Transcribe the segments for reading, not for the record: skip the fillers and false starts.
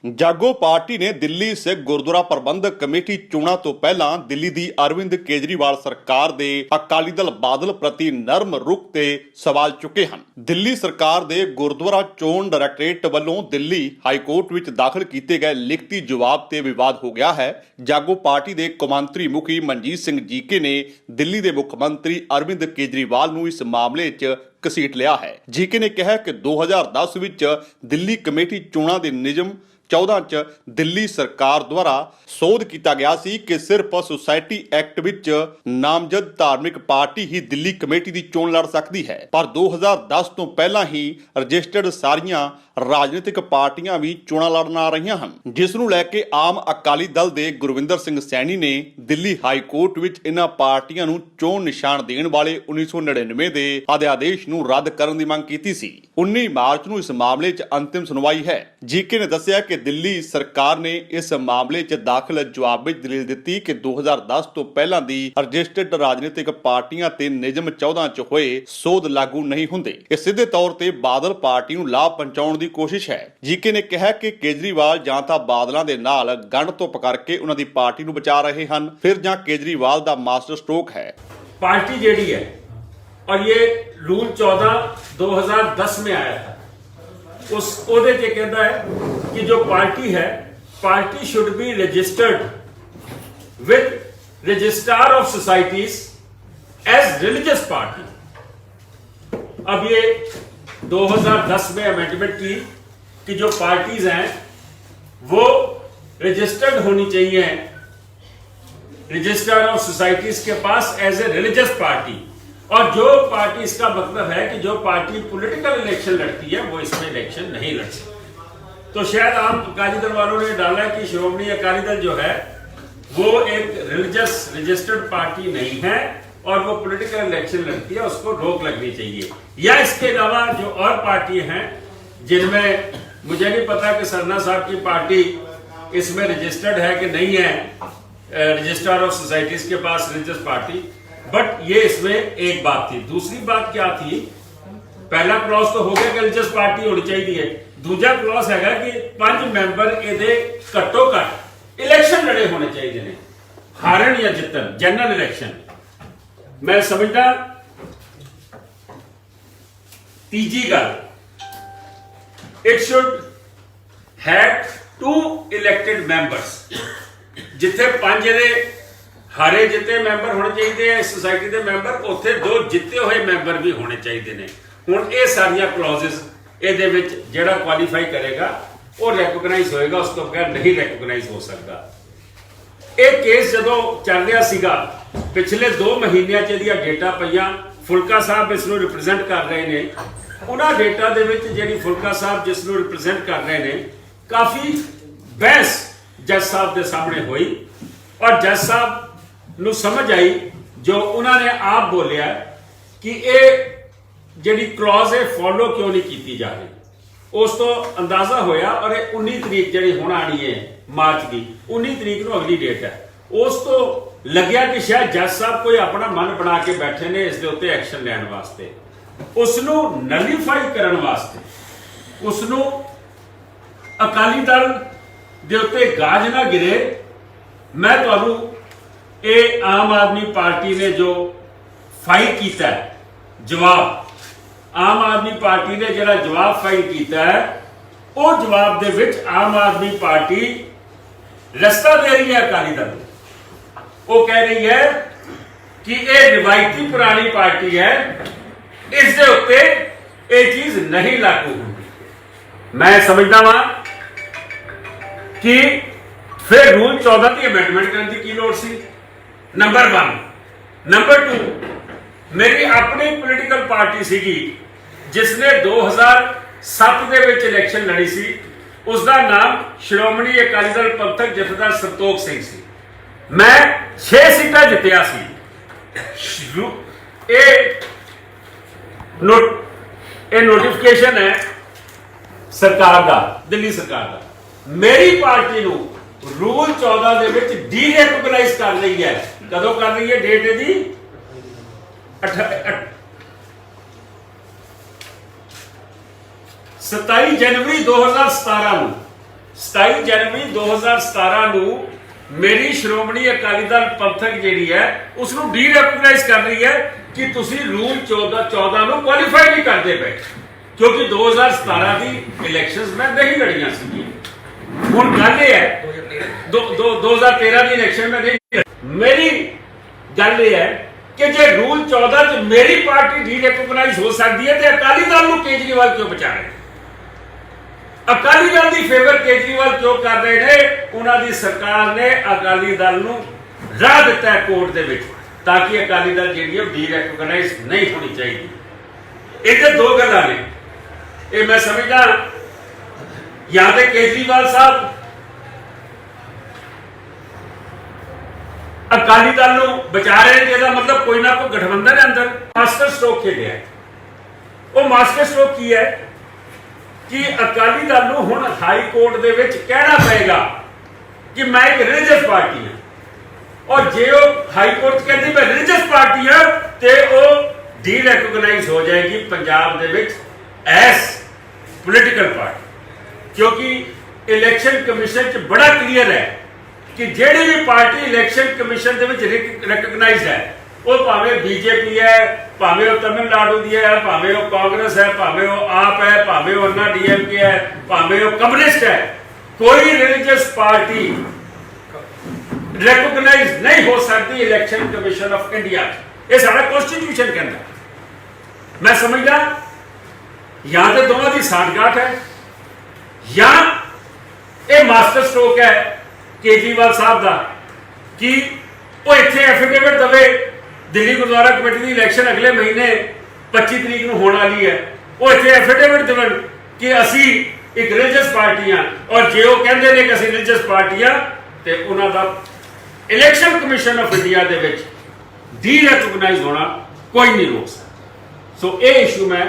ਜਾਗੋ ਪਾਰਟੀ ਨੇ ਦਿੱਲੀ ਸਿੱਖ ਗੁਰਦੁਆਰਾ ਪ੍ਰਬੰਧਕ ਕਮੇਟੀ ਚੋਣਾਂ ਤੋਂ ਪਹਿਲਾਂ ਦਿੱਲੀ ਦੀ ਅਰਵਿੰਦ ਕੇਜਰੀਵਾਲ ਸਰਕਾਰ ਦੇ ਅਕਾਲੀ ਦਲ ਬਾਦਲ ਪ੍ਰਤੀ ਨਰਮ ਰੁਖ ਤੇ ਸਵਾਲ ਚੁੱਕੇ ਹਨ। ਦਿੱਲੀ ਸਰਕਾਰ ਦੇ ਗੁਰਦੁਆਰਾ ਚੋਣ ਡਾਇਰੈਕਟੋਰੇਟ ਵੱਲੋਂ ਦਿੱਲੀ ਹਾਈ ਕੋਰਟ ਵਿੱਚ ਦਾਖਲ ਕੀਤੇ ਗਏ ਲਿਖਤੀ ਜਵਾਬ ਤੇ ਵਿਵਾਦ ਹੋ ਗਿਆ ਹੈ। ਜਾਗੋ ਪਾਰਟੀ ਦੇ ਕੌਮਾਂਤਰੀ ਮੁਖੀ ਮਨਜੀਤ ਸਿੰਘ ਜੀਕੇ ਨੇ ਦਿੱਲੀ ਦੇ ਮੁੱਖ ਮੰਤਰੀ ਅਰਵਿੰਦ ਕੇਜਰੀਵਾਲ ਨੂੰ ਇਸ ਮਾਮਲੇ 'ਚ ਘਸੀਟ ਲਿਆ ਹੈ। ਜੀਕੇ ਨੇ ਕਿਹਾ ਕਿ 2010 ਵਿੱਚ ਦਿੱਲੀ ਕਮੇਟੀ ਚੋਣਾਂ ਦੇ ਨਿਯਮ 14 ਚ ਦਿੱਲੀ ਸਰਕਾਰ ਦੁਆਰਾ ਸੋਧ ਕੀਤਾ ਗਿਆ ਸੀ ਕਿ ਸਿਰਫ ਸੁਸਾਇਟੀ ਐਕਟ ਵਿੱਚ ਨਾਮਜ਼ਦ ਧਾਰਮਿਕ ਪਾਰਟੀ ਹੀ ਦਿੱਲੀ ਕਮੇਟੀ ਦੀ ਚੋਣ ਲੜ ਸਕਦੀ ਹੈ, ਪਰ 2010 ਤੋਂ ਪਹਿਲਾਂ ਹੀ ਰਜਿਸਟਰਡ ਸਾਰੀਆਂ ਰਾਜਨੀਤਿਕ ਪਾਰਟੀਆਂ ਵੀ ਚੋਣਾਂ ਲੜਨ ਆ ਰਹੀਆਂ ਹਨ, ਜਿਸ ਨੂੰ ਲੈ ਕੇ ਆਮ ਅਕਾਲੀ ਦਲ ਦੇ ਗੁਰਵਿੰਦਰ ਸਿੰਘ ਸੈਣੀ ਨੇ ਦਿੱਲੀ ਹਾਈ ਕੋਰਟ ਵਿੱਚ ਇਹਨਾਂ ਪਾਰਟੀਆਂ ਨੂੰ ਚੋਣ ਨਿਸ਼ਾਨ ਦੇਣ ਵਾਲੇ 1999 ਦੇ ਅਧਿਆਦੇਸ਼ ਨੂੰ ਰੱਦ ਕਰਨ ਦੀ ਮੰਗ ਕੀਤੀ ਸੀ। 19 ਮਾਰਚ ਨੂੰ ਇਸ ਮਾਮਲੇ 'ਚ ਅੰਤਿਮ ਸੁਣਵਾਈ ਹੈ। ਜੀਕੇ ਨੇ ਦੱਸਿਆ ਕਿ ਦਿੱਲੀ ਸਰਕਾਰ ਨੇ ਇਸ ਮਾਮਲੇ 'ਚ ਦਾਖਲ ਜਵਾਬ ਵਿੱਚ ਦਲੀਲ ਦਿੱਤੀ ਕਿ 2010 ਤੋਂ ਪਹਿਲਾਂ ਦੀ ਰਜਿਸਟਰਡ ਰਾਜਨੀਤਿਕ ਪਾਰਟੀਆਂ ਤੇ ਨਿਯਮ 14 'ਚ ਹੋਏ ਸੋਧ ਲਾਗੂ ਨਹੀਂ ਹੁੰਦੇ। ਇਹ ਸਿੱਧੇ ਤੌਰ ਤੇ ਬਾਦਲ ਪਾਰਟੀ ਨੂੰ ਲਾਭ ਪਹੁੰਚਾਉਣ ਦੀ ਕੋਸ਼ਿਸ਼ ਹੈ। ਜੀਕੇ ਨੇ ਕਿਹਾ ਕਿ ਕੇਜਰੀਵਾਲ ਜਾਂ ਤਾਂ ਬਾਦਲਾਂ ਦੇ ਨਾਲ ਗੰਢ ਧੁੱਪ ਕਰਕੇ ਉਹਨਾਂ ਦੀ ਪਾਰਟੀ ਨੂੰ ਬਚਾ ਰਹੇ ਹਨ, ਫਿਰ ਜਾਂ ਕੇਜਰੀਵਾਲ ਦਾ ਮਾਸਟਰ ਸਟ੍ਰੋਕ ਹੈ। पार्टी जेडी है और ये रूल 14 2010 में आया था। उस ओदे के कहता है कि जो पार्टी है, party should be registered with registrar of societies as religious party. अब ये 2010 में अमेंडमेंट की कि जो पार्टीज हैं वो रजिस्टर्ड होनी चाहिए रजिस्ट्रार ऑफ सोसाइटीज के पास एज ए रिलीजियस पार्टी, और जो पार्टी, इसका मतलब है कि जो पार्टी पॉलिटिकल इलेक्शन लड़ती है वो इसमें इलेक्शन नहीं लड़ सकती। तो शायद आम अकाली दल वालों ने डाला कि श्रोमणी अकाली दल जो है वो एक रिलीजियस रजिस्टर्ड पार्टी नहीं है और वो पॉलिटिकल इलेक्शन लड़ती है, उसको रोक लगनी चाहिए। या इसके अलावा जो और पार्टी हैं जिनमें मुझे नहीं पता कि सरना साहब की पार्टी इसमें रजिस्टर्ड है कि नहीं है, रजिस्ट्रार ऑफ सोसाइटीज के पास रिलीजियस पार्टी, बट ये इसमें एक बात थी। दूसरी बात क्या थी, पहला क्लॉज तो हो गया कि रिलीजियस पार्टी होनी चाहिए, दूजा क्लॉज है कि 5 मैंबर ਇਹਦੇ ਘੱਟੋ ਘੱਟ इलेक्शन लड़े होने चाहिए ने, हारन या जितन, जनरल इलेक्शन। मैं समझदा तीजी गल, it should have 2 elected members, जिथे 5 ਇਹਦੇ ਹਾਰੇ ਜਿੱਤੇ ਮੈਂਬਰ ਹੋਣੇ ਚਾਹੀਦੇ ਆ ਸੋਸਾਇਟੀ ਦੇ ਮੈਂਬਰ, ਉੱਥੇ 2 ਜਿੱਤੇ ਹੋਏ ਮੈਂਬਰ ਵੀ ਹੋਣੇ ਚਾਹੀਦੇ ਨੇ। ਹੁਣ ਇਹ ਸਾਰੀਆਂ ਕਲੌਜ਼ਸ ਇਹਦੇ ਵਿੱਚ ਜਿਹੜਾ ਕੁਆਲੀਫਾਈ ਕਰੇਗਾ ਉਹ ਰੈਕੋਗਨਾਈਜ਼ ਹੋਏਗਾ, ਉਸ ਤੋਂ ਬਗੈਰ ਨਹੀਂ ਰੈਕੋਗਨਾਈਜ਼ ਹੋ ਸਕਦਾ। ਇਹ ਕੇਸ ਜਦੋਂ ਚੱਲ ਰਿਹਾ ਸੀਗਾ ਪਿਛਲੇ 2 ਮਹੀਨਿਆਂ 'ਚ ਇਹਦੀਆਂ ਡੇਟਾ ਪਈਆਂ, ਫੁਲਕਾ ਸਾਹਿਬ ਇਸ ਨੂੰ ਰਿਪਰੈਜ਼ੈਂਟ ਕਰ ਰਹੇ ਨੇ। ਉਹਨਾਂ ਡੇਟਾ ਦੇ ਵਿੱਚ ਜਿਹੜੀ ਫੁਲਕਾ ਸਾਹਿਬ ਜਿਸ ਨੂੰ ਰਿਪਰੈਜ਼ੈਂਟ ਕਰ ਰਹੇ ਨੇ, ਕਾਫੀ ਬਹਿਸ ਜੱਜ ਸਾਹਿਬ ਦੇ ਸਾਹਮਣੇ ਹੋਈ ਔਰ ਜੱਜ ਸਾਹਿਬ ਨੂੰ ਸਮਝ ਆਈ ਜੋ ਉਹਨਾਂ ਨੇ ਆਪ ਬੋਲਿਆ ਕਿ ਇਹ ਜਿਹੜੀ ਕਲੌਜ਼ ਹੈ ਫੋਲੋ ਕਿਉਂ ਨਹੀਂ ਕੀਤੀ ਜਾ ਰਹੀ। ਉਸ ਤੋਂ ਅੰਦਾਜ਼ਾ ਹੋਇਆ ਔਰ ਇਹ 19 ਤਰੀਕ ਜਿਹੜੀ ਹੁਣ ਆਣੀ ਹੈ ਮਾਰਚ ਦੀ, 19 ਤਰੀਕ ਨੂੰ ਅਗਲੀ ਡੇਟ ਹੈ। ਉਸ ਤੋਂ ਲੱਗਿਆ ਕਿ ਸ਼ਾਇਦ ਜੱਜ ਸਾਹਿਬ ਕੋਈ ਆਪਣਾ ਮਨ ਬਣਾ ਕੇ ਬੈਠੇ ਨੇ ਇਸ ਦੇ ਉੱਤੇ ਐਕਸ਼ਨ ਲੈਣ ਵਾਸਤੇ, ਉਸ ਨੂੰ ਨਲੀਫਾਈ ਕਰਨ ਵਾਸਤੇ, ਉਸ ਨੂੰ ਅਕਾਲੀ ਦਲ ਦੇ ਉੱਤੇ ਗਾਜ ਨਾ ਗਿਰੇ। ਮੈਂ ਤੁਹਾਨੂੰ ਇਹ ਆਮ ਆਦਮੀ ਪਾਰਟੀ ਨੇ ਜੋ ਫਾਈਲ ਕੀਤਾ ਹੈ ਜਵਾਬ, ਆਮ ਆਦਮੀ ਪਾਰਟੀ ਨੇ ਜਿਹੜਾ ਜਵਾਬ ਫਾਈਲ ਕੀਤਾ ਹੈ, ਉਹ ਜਵਾਬ ਦੇ ਵਿੱਚ ਆਮ ਆਦਮੀ ਪਾਰਟੀ ਰਸਤਾ ਦੇ ਰਹੀ ਹੈ ਅਕਾਲੀ ਦਲ ਨੂੰ। ਉਹ ਕਹਿ ਰਹੀ ਹੈ ਕਿ ਇਹ ਰਿਵਾਇਤੀ ਪੁਰਾਣੀ ਪਾਰਟੀ ਹੈ, ਇਸ ਦੇ ਉੱਤੇ ਇਹ ਚੀਜ਼ ਨਹੀਂ ਲਾਗੂ ਹੁੰਦੀ। ਮੈਂ ਸਮਝਦਾ ਵਾਂ ਕਿ ਫਿਰ ਰੂਲ 14 ਦੀ ਅਮੈਂਡਮੈਂਟ ਕਰਨ ਦੀ ਕੀ ਲੋੜ ਸੀ, ਨੰਬਰ 1। ਨੰਬਰ 2, ਮੇਰੀ ਆਪਣੀ ਪੋਲੀਟੀਕਲ ਪਾਰਟੀ ਸੀਗੀ ਜਿਸ ਨੇ 2007 ਦੇ ਵਿੱਚ ਇਲੈਕਸ਼ਨ ਲੜੀ ਸੀ, ਉਸ ਦਾ ਨਾਮ ਸ਼੍ਰੋਮਣੀ ਅਕਾਲੀ ਦਲ ਪੰਥਕ ਜਥੇਦਾਰ ਸੰਤੋਖ ਸਿੰਘ ਸੀ। ਮੈਂ 6 ਸੀਟਾਂ ਜਿੱਤਿਆ ਸੀ। ਇਹ ਨੋਟੀਫਿਕੇਸ਼ਨ ਹੈ ਸਰਕਾਰ ਦਾ, ਦਿੱਲੀ ਸਰਕਾਰ ਦਾ। ਮੇਰੀ ਪਾਰਟੀ ਨੂੰ ਰੂਲ 14 ਦੇ ਵਿੱਚ ਡੀਰੈਕੋਗਨਾਈਜ਼ ਕਰ ਰਹੀ ਹੈ। ਕਦੋਂ ਕਰ ਰਹੀ ਹੈ? ਡੇਟ ਇਹਦੀ 27 जनवरी 2017 ਨੂੰ 27 ਜਨਵਰੀ 2017 ਨੂੰ ਮੇਰੀ ਸ਼੍ਰੋਮਣੀ ਅਕਾਲੀ ਦਲ ਪੰਥਕ ਜਿਹੜੀ ਹੈ ਉਸ ਨੂੰ ਡੀ ਰੈਕਗਨਾਈਜ਼ ਕਰ ਰਹੀ ਹੈ ਕਿ ਤੁਸੀਂ ਰੂਲ 14 ਨੂੰ ਕੁਆਲੀਫਾਈ ਨਹੀਂ ਕਰਦੇ ਪਏ, ਕਿਉਂਕਿ 2017 ਦੀ ਇਲੈਕਸ਼ਨਸ ਮੈਂ ਨਹੀਂ ਲੜੀਆਂ ਸੀ। ਹੁਣ ਗੱਲ ਇਹ ਹੈ 2013 ਦੀ ਇਲੈਕਸ਼ਨ ਮੈਂ ਨਹੀਂ, ਮੇਰੀ ਗੱਲ ਇਹ ਹੈ ਕਿ ਜੇ ਰੂਲ 14 ਚ ਮੇਰੀ ਪਾਰਟੀ ਡੀ ਰੈਕਗਨਾਈਜ਼ ਹੋ ਸਕਦੀ ਹੈ ਤੇ ਅਕਾਲੀ ਦਲ ਨੂੰ ਕੇਜਰੀਵਾਲ ਕਿਉਂ ਬਚਾ ਰਹੇ? ਅਕਾਲੀ ਦਲ ਦੀ ਫੇਵਰ ਕੇਜਰੀਵਾਲ ਕਿਉਂ ਕਰ ਰਹੇ ਨੇ? ਉਹਨਾਂ ਦੀ ਸਰਕਾਰ ਨੇ ਅਕਾਲੀ ਦਲ ਨੂੰ ਰਾਹ ਦਿੱਤਾ ਕੋਰਟ ਦੇ ਵਿੱਚ ਤਾਂ ਕਿ ਅਕਾਲੀ ਦਲ ਜਿਹੜੀ ਹੈ ਡੀ ਰੈਕਗਨਾਈਜ਼ ਨਹੀਂ ਹੋਣੀ ਚਾਹੀਦੀ। ਇਹਦੇ ਦੋ ਗੱਲਾਂ ਨੇ, ਇਹ ਮੈਂ ਸਮਝਦਾ ਜਾਂ ਤੇ ਕੇਜਰੀਵਾਲ ਸਾਹਿਬ ਅਕਾਲੀ ਦਲ ਨੂੰ ਬਚਾ ਰਹੇ ਨੇ, ਇਹਦਾ ਮਤਲਬ ਕੋਈ ਨਾ ਕੋਈ ਗਠਬੰਧਨ ਦੇ ਅੰਦਰ ਮਾਸਟਰ ਸਟ੍ਰੋਕ ਖੇਡਿਆ। ਉਹ ਮਾਸਟਰ ਸਟ੍ਰੋਕ ਕੀ ਹੈ ਕਿ ਅਕਾਲੀ ਦਲ ਨੂੰ ਹੁਣ ਹਾਈ ਕੋਰਟ ਦੇ ਵਿੱਚ ਕਹਿਣਾ ਪਏਗਾ ਕਿ ਮੈਂ ਇੱਕ ਰਿਲੀਜੀਅਸ ਪਾਰਟੀ ਹਾਂ, ਔਰ ਜੇ ਉਹ ਹਾਈ ਕੋਰਟ ਕਹਿੰਦੀ ਮੈਂ ਰਿਲੀਜੀਅਸ ਪਾਰਟੀ ਹਾਂ ਤੇ ਉਹ ਡੀ ਰੈਕਗਨਾਈਜ਼ ਹੋ ਜਾਏਗੀ ਪੰਜਾਬ ਦੇ ਵਿੱਚ ਐਸ ਪੋਲੀਟੀਕਲ ਪਾਰਟੀ, ਕਿਉਂਕਿ ਇਲੈਕਸ਼ਨ ਕਮਿਸ਼ਨ 'ਚ ਬੜਾ ਕਲੀਅਰ ਹੈ ਕਿ ਜਿਹੜੀ ਵੀ ਪਾਰਟੀ ਇਲੈਕਸ਼ਨ ਕਮਿਸ਼ਨ ਦੇ ਵਿੱਚ ਰੈਕਗਨਾਈਜ਼ਡ ਹੈ, ਉਹ ਭਾਵੇਂ ਬੀਜੇਪੀ ਹੈ, ਭਾਵੇਂ ਉਹ ਤਮਿਲਨਾਡੂ ਦੀ ਹੈ, ਭਾਵੇਂ ਉਹ ਕਾਂਗਰਸ ਹੈ, ਭਾਵੇਂ ਉਹ ਆਪ ਹੈ, ਭਾਵੇਂ ਉਹ ਅੰਨਾ ਡੀਐਮਕੇ ਹੈ, ਭਾਵੇਂ ਉਹ ਕਮਿਊਨਿਸਟ ਹੈ, ਕੋਈ ਰਿਲੀਜੀਅਸ ਪਾਰਟੀ ਰੈਕਗਨਾਈਜ਼ ਨਹੀਂ ਹੋ ਸਕਦੀ ਇਲੈਕਸ਼ਨ ਕਮਿਸ਼ਨ ਆਫ ਇੰਡੀਆ। ਇਹ ਸਾਡਾ ਕਨਸਟੀਟਿਊਸ਼ਨ ਕਹਿੰਦਾ। ਮੈਂ ਸਮਝਦਾ ਜਾਂ ਤੇ ਦੋਵਾਂ ਦੀ ਸਾਠਗਾਠ ਹੈ ਜਾਂ ਇਹ ਮਾਸਟਰ ਸਟ੍ਰੋਕ ਹੈ ਕੇਜਰੀਵਾਲ ਸਾਹਿਬ ਦਾ ਕਿ ਉਹ ਇੱਥੇ ਐਫੀਡੇਵਿਟ ਦਵੇ ਦਿੱਲੀ ਗੁਰਦੁਆਰਾ ਕਮੇਟੀ ਦੀ ਇਲੈਕਸ਼ਨ ਅਗਲੇ ਮਹੀਨੇ 25 ਤਰੀਕ ਨੂੰ ਹੋਣ ਵਾਲੀ ਹੈ, ਉਹ ਇੱਥੇ ਐਫੀਡੇਵਿਟ ਦੇਵਣ ਕਿ ਅਸੀਂ ਇੱਕ ਰਿਲੀਜੀਅਸ ਪਾਰਟੀ ਹਾਂ, ਔਰ ਜੇ ਉਹ ਕਹਿੰਦੇ ਨੇ ਕਿ ਅਸੀਂ ਰਿਲੀਜੀਅਸ ਪਾਰਟੀ ਹਾਂ ਤੇ ਉਹਨਾਂ ਦਾ ਇਲੈਕਸ਼ਨ ਕਮਿਸ਼ਨ ਆਫ ਇੰਡੀਆ ਦੇ ਵਿੱਚ ਡੀ ਰੈਕਗਨਾਈਜ਼ ਹੋਣਾ ਕੋਈ ਨਹੀਂ ਰੋਕ ਸਕਦਾ। ਸੋ ਇਹ ਇਸ਼ੂ ਮੈਂ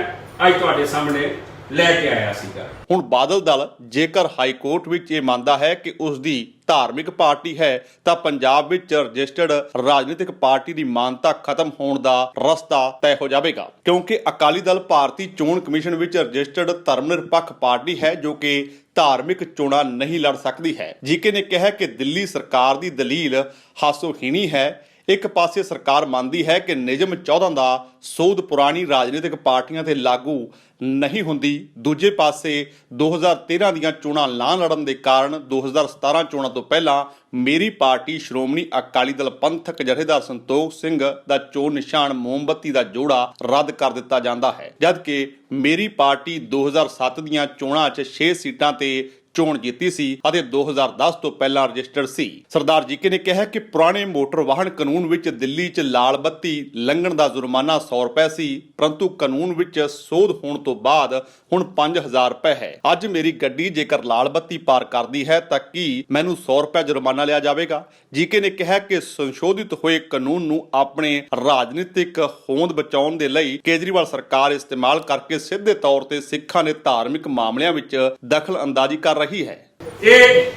ਅੱਜ ਤੁਹਾਡੇ ਸਾਹਮਣੇ ਲੈ ਕੇ ਆਇਆ ਸੀਗਾ। ਹੁਣ ਬਾਦਲ ਦਲ ਜੇਕਰ ਹਾਈ ਕੋਰਟ ਵਿੱਚ ਇਹ ਮੰਨਦਾ ਹੈ ਕਿ ਉਸ ਦੀ ਧਾਰਮਿਕ ਪਾਰਟੀ ਹੈ ਤਾਂ ਪੰਜਾਬ ਵਿੱਚ ਰਜਿਸਟਰਡ ਰਾਜਨੀਤਿਕ ਪਾਰਟੀ ਦੀ ਮਾਨਤਾ ਖਤਮ ਹੋਣ ਦਾ ਰਸਤਾ ਤੈਅ ਹੋ ਜਾਵੇਗਾ, ਕਿਉਂਕਿ ਅਕਾਲੀ ਦਲ ਭਾਰਤੀ ਚੋਣ ਕਮਿਸ਼ਨ ਵਿੱਚ ਰਜਿਸਟਰਡ ਧਰਮ ਨਿਰਪੱਖ ਪਾਰਟੀ ਹੈ ਜੋ ਕਿ ਧਾਰਮਿਕ ਚੋਣਾਂ ਨਹੀਂ ਲੜ ਸਕਦੀ ਹੈ। ਜੀਕੇ ਨੇ ਕਿਹਾ ਕਿ ਦਿੱਲੀ ਸਰਕਾਰ ਦੀ ਦਲੀਲ ਹਾਸੋਹੀਣੀ ਹੈ। ਇੱਕ ਪਾਸੇ ਸਰਕਾਰ ਮੰਨਦੀ ਹੈ ਕਿ ਨਿਯਮ 14 ਦਾ ਸੋਧ ਪੁਰਾਣੀ ਰਾਜਨੀਤਿਕ ਪਾਰਟੀਆਂ ਤੇ ਲਾਗੂ ਨਹੀਂ ਹੁੰਦੀ, ਦੂਜੇ ਪਾਸੇ 2013 ਦੀਆਂ ਚੋਣਾਂ ਨਾ ਲੜਨ ਦੇ ਕਾਰਨ 2017 ਚੋਣਾਂ ਤੋਂ ਪਹਿਲਾਂ ਮੇਰੀ ਪਾਰਟੀ ਸ਼੍ਰੋਮਣੀ ਅਕਾਲੀ ਦਲ ਪੰਥਕ ਜਥੇਦਾਰ ਸੰਤੋਖ ਸਿੰਘ ਦਾ ਚੋਣ ਨਿਸ਼ਾਨ ਮੋਮਬੱਤੀ ਦਾ ਜੋੜਾ ਰੱਦ ਕਰ ਦਿੱਤਾ ਜਾਂਦਾ ਹੈ, ਜਦਕਿ ਮੇਰੀ ਪਾਰਟੀ 2007 ਦੀਆਂ ਚੋਣਾਂ 'ਚ 6 ਸੀਟਾਂ ਤੇ ਚੋਣ ਜਿੱਤੀ ਸੀ ਅਤੇ 2010 ਤੋਂ ਪਹਿਲਾਂ ਰਜਿਸਟਰਡ ਸੀ। ਸਰਦਾਰ ਜੀਕੇ ਨੇ ਕਿਹਾ ਕਿ ਪੁਰਾਣੇ ਮੋਟਰ ਵਾਹਨ ਕਾਨੂੰਨ ਵਿੱਚ ਦਿੱਲੀ 'ਚ ਲਾਲ ਬੱਤੀ ਲੰਘਣ ਦਾ ਜੁਰਮਾਨਾ 100 ਰੁਪਏ ਸੀ, ਪਰੰਤੂ ਕਾਨੂੰਨ ਵਿੱਚ ਸੋਧ ਹੋਣ ਤੋਂ ਬਾਅਦ ਹੁਣ 5000 ਰੁਪਏ ਹੈ। ਅੱਜ ਮੇਰੀ ਗੱਡੀ ਜੇਕਰ ਲਾਲ ਬੱਤੀ ਪਾਰ ਕਰਦੀ ਹੈ ਤਾਂ ਕੀ ਮੈਨੂੰ 100 ਰੁਪਏ ਜੁਰਮਾਨਾ ਲਿਆ ਜਾਵੇਗਾ? ਜੀਕੇ ਨੇ ਕਿਹਾ ਕਿ ਸੰਸ਼ੋਧਿਤ ਹੋਏ ਕਾਨੂੰਨ ਨੂੰ ਆਪਣੇ ਰਾਜਨੀਤਿਕ ਹੋਂਦ ਬਚਾਉਣ ਦੇ ਲਈ ਕੇਜਰੀਵਾਲ ਸਰਕਾਰ ਇਸਤੇਮਾਲ ਕਰਕੇ ਸਿੱਧੇ ਤੌਰ ਤੇ ਸਿੱਖਾਂ ਦੇ ਧਾਰਮਿਕ ਮਾਮਲਿਆਂ ਵਿੱਚ ਦਖਲ ਅੰਦਾਜ਼ੀ ਕਰ ਰਹੀ ਹੈ। ਇਹ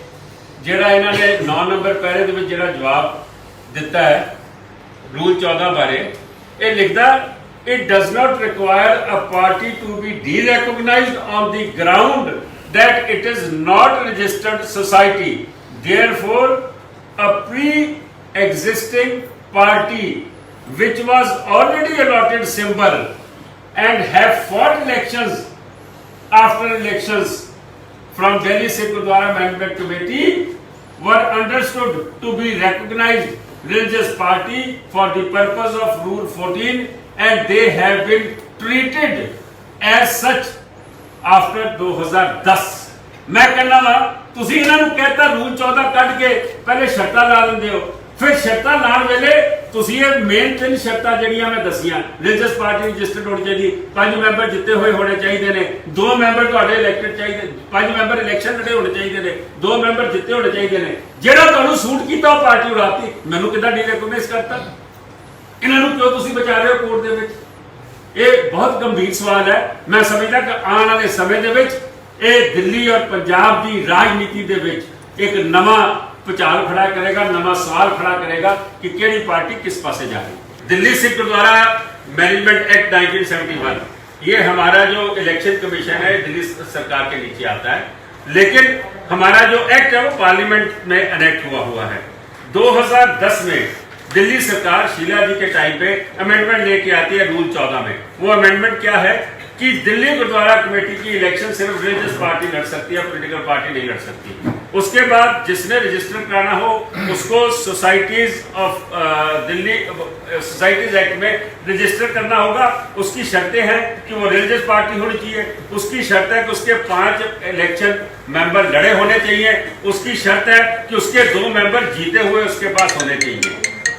ਜਿਹੜਾ ਇਹਨਾਂ ਨੇ 9 ਨੰਬਰ ਪੈਰੇ ਦੇ ਵਿੱਚ ਜਿਹੜਾ ਜਵਾਬ ਦਿੱਤਾ ਹੈ ਰੂਲ 14 ਬਾਰੇ, ਇਹ ਲਿਖਦਾ it does not require a party to be derecognized on the ground that it is not a registered society. Therefore, a pre-existing party which was already allotted symbol and have fought elections after elections from Delhi Sikh Gurdwara Management Committee were understood to be recognized religious party for the purpose of Rule 14 and they have been treated as such after 2010. मैं कहना वा ਤੁਸੀਂ ਇਹਨਾਂ ਨੂੰ कहता rule 14 ਕੱਢ ਕੇ ਪਹਿਲੇ ਸ਼ਰਤਾਂ ਲਾ ਦਿੰਦੇ ਹੋ, ਫਿਰ ਸ਼ਰਤਾਂ ਲਾਉਣ ਵੇਲੇ ਤੁਸੀਂ ਇਹ ਮੇਨ 3 ਸ਼ਰਤਾਂ ਜਿਹੜੀਆਂ ਮੈਂ ਦੱਸੀਆਂ, ਰਿਲੀਜੀਅਸ ਪਾਰਟੀ ਰਜਿਸਟਰਡ ਹੋਣੀ ਚਾਹੀਦੀ, 5 ਮੈਂਬਰ ਜਿੱਤੇ ਹੋਏ ਹੋਣੇ ਚਾਹੀਦੇ ਨੇ, 2 ਮੈਂਬਰ ਤੁਹਾਡੇ ਇਲੈਕਟਡ ਚਾਹੀਦੇ, 5 ਮੈਂਬਰ ਇਲੈਕਸ਼ਨ ਲੜੇ ਹੋਣੇ ਚਾਹੀਦੇ ਨੇ, 2 ਮੈਂਬਰ ਜਿੱਤੇ ਹੋਣੇ ਚਾਹੀਦੇ ਨੇ। ਜਿਹੜਾ ਤੁਹਾਨੂੰ ਸੂਟ ਕੀਤਾ ਉਹ ਪਾਰਟੀ ਉਡਾਤੀ, ਮੈਨੂੰ ਕਿੱਦਾਂ ਡੀਰੈਕਗਨਾਈਜ਼ ਕਰਤਾ? ਇਹਨਾਂ ਨੂੰ ਕਿਉਂ ਤੁਸੀਂ ਬਚਾ ਰਹੇ ਹੋ ਕੋਰਟ ਦੇ ਵਿੱਚ? ਇਹ ਬਹੁਤ ਗੰਭੀਰ ਸਵਾਲ ਹੈ। ਮੈਂ ਸਮਝਦਾ ਕਿ ਆਉਣ ਵਾਲੇ ਸਮੇਂ ਦੇ ਵਿੱਚ ਇਹ ਦਿੱਲੀ ਔਰ ਪੰਜਾਬ ਦੀ ਰਾਜਨੀਤੀ ਦੇ ਵਿੱਚ ਇੱਕ ਨਵਾਂ ਭੁਚਾਲ ਖੜਾ ਕਰੇਗਾ, नवा सवाल खड़ा करेगा कि केड़ी पार्टी किस पासे जा रही। दिल्ली सिख गुरुद्वारा मैनेजमेंट एक्ट 1971 ये हमारा जो इलेक्शन कमीशन है दिल्ली सरकार के नीचे आता है, लेकिन हमारा जो एक्ट है वो पार्लियामेंट में एनेक्ट हुआ है। 2010 में दिल्ली सरकार शीला जी के टाइम पे अमेंडमेंट लेके आती है रूल 14 में। वो अमेंडमेंट क्या है कि दिल्ली गुरुद्वारा कमेटी की इलेक्शन सिर्फ रिलीजियस पार्टी लड़ सकती है, पॉलिटिकल पार्टी नहीं लड़ सकती। उसके बाद जिसने रजिस्टर कराना हो उसको societies of Delhi societies act में रजिस्टर करना होगा। उसकी शर्तें हैं कि वो रिलीजियस पार्टी होनी चाहिए, उसकी शर्त है कि उसके 5 इलेक्शन मेंबर लड़े होने चाहिए, उसकी शर्त है कि उसके 2 मेंबर जीते हुए उसके पास होने चाहिए।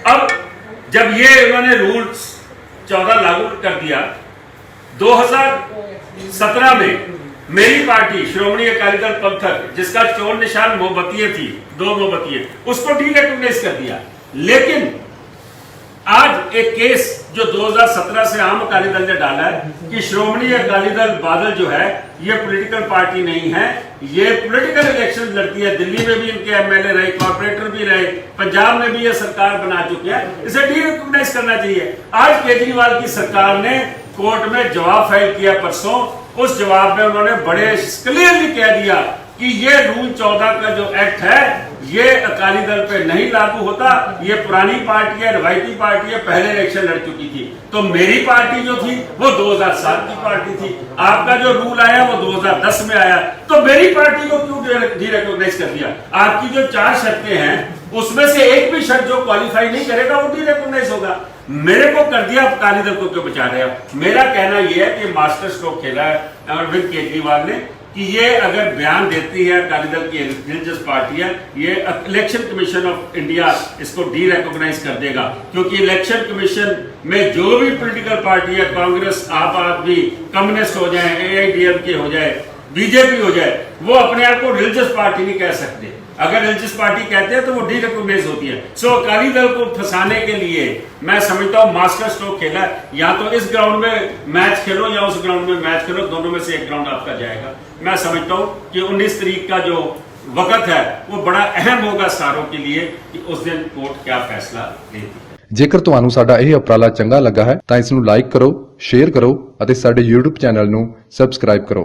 अब जब ये उन्होंने रूल 14 लागू कर दिया 2017 में, मेरी पार्टी श्रोमणी अकाली दल पंथक जिसका चोन निशान मोमबत्तियां थी, 2 मोमबत्तियां, उसको डीरेकॉग्नाइज कर दिया। लेकिन आज एक केस जो 2017 से आम अकाली दल ने डाला है कि श्रोमणी अकाली दल बादल जो है ये पॉलिटिकल पार्टी नहीं है, ये पॉलिटिकल इलेक्शन लड़ती है। दिल्ली में भी इनके एमएलए रहे, कॉर्पोरेटर भी रहे, पंजाब में भी ये सरकार बना चुकी है, इसे डीरेकॉग्नाइज करना चाहिए। आज केजरीवाल की सरकार ने कोर्ट में जवाब फाइल किया परसों, उस जवाब में उन्होंने बड़े क्लियरली कह दिया कि ये रूल 14 का जो एक्ट है ये अकाली दल पे नहीं लागू होता, ये पुरानी पार्टी है, रवायती पार्टी है, पहले इलेक्शन लड़ चुकी थी। तो मेरी पार्टी जो थी वो 2007 की पार्टी थी, आपका जो रूल आया वो 2010 में आया, तो मेरी पार्टी को क्यों डीरेकॉग्नाइज कर दिया? आपकी जो 4 शर्तें हैं उसमें से एक भी शर्त जो क्वालिफाई नहीं करेगा वो डीरेकॉग्नाइज होगा। मेरे को कर दिया, अकाली दल को क्यों बचा रहे हो? मेरा कहना यह है कि मास्टर स्ट्रोक खेला है अरविंद केजरीवाल ने कि ये अगर बयान देती है अकाली दल की रिलीजियस पार्टी है, ये इलेक्शन कमीशन ऑफ इंडिया इसको डीरेकॉग्नाइज कर देगा, क्योंकि इलेक्शन कमीशन में जो भी पॉलिटिकल पार्टी है, कांग्रेस, आप आदमी, कम्युनिस्ट हो जाए, एआईडीएमके हो जाए, बीजेपी हो जाए, वो अपने आप को रिलीजियस पार्टी नहीं कह सकते। अगर रिलीजियस पार्टी कहते हैं तो वो डीरेकॉग्नाइज होती है। सो अकाली दल को फंसाने के लिए मैं समझता हूँ मास्टर स्ट्रोक खेला है। या तो इस ग्राउंड में मैच खेलो या उस ग्राउंड में मैच खेलो, दोनों में से एक ग्राउंड आपका जाएगा। मैं समझता हूँ कि 19 तारीख का जो वक्त है वो बड़ा अहम होगा सारों के लिए कि उस दिन कोर्ट क्या फैसला लेती है। ਜੇਕਰ ਤੁਹਾਨੂੰ ਸਾਡਾ ਇਹ ਉਪਰਾਲਾ ਚੰਗਾ ਲੱਗਾ ਹੈ ਤਾਂ ਇਸ ਨੂੰ ਲਾਈਕ ਕਰੋ, ਸ਼ੇਅਰ ਕਰੋ ਅਤੇ ਸਾਡੇ YouTube ਚੈਨਲ ਨੂੰ ਸਬਸਕ੍ਰਾਈਬ ਕਰੋ।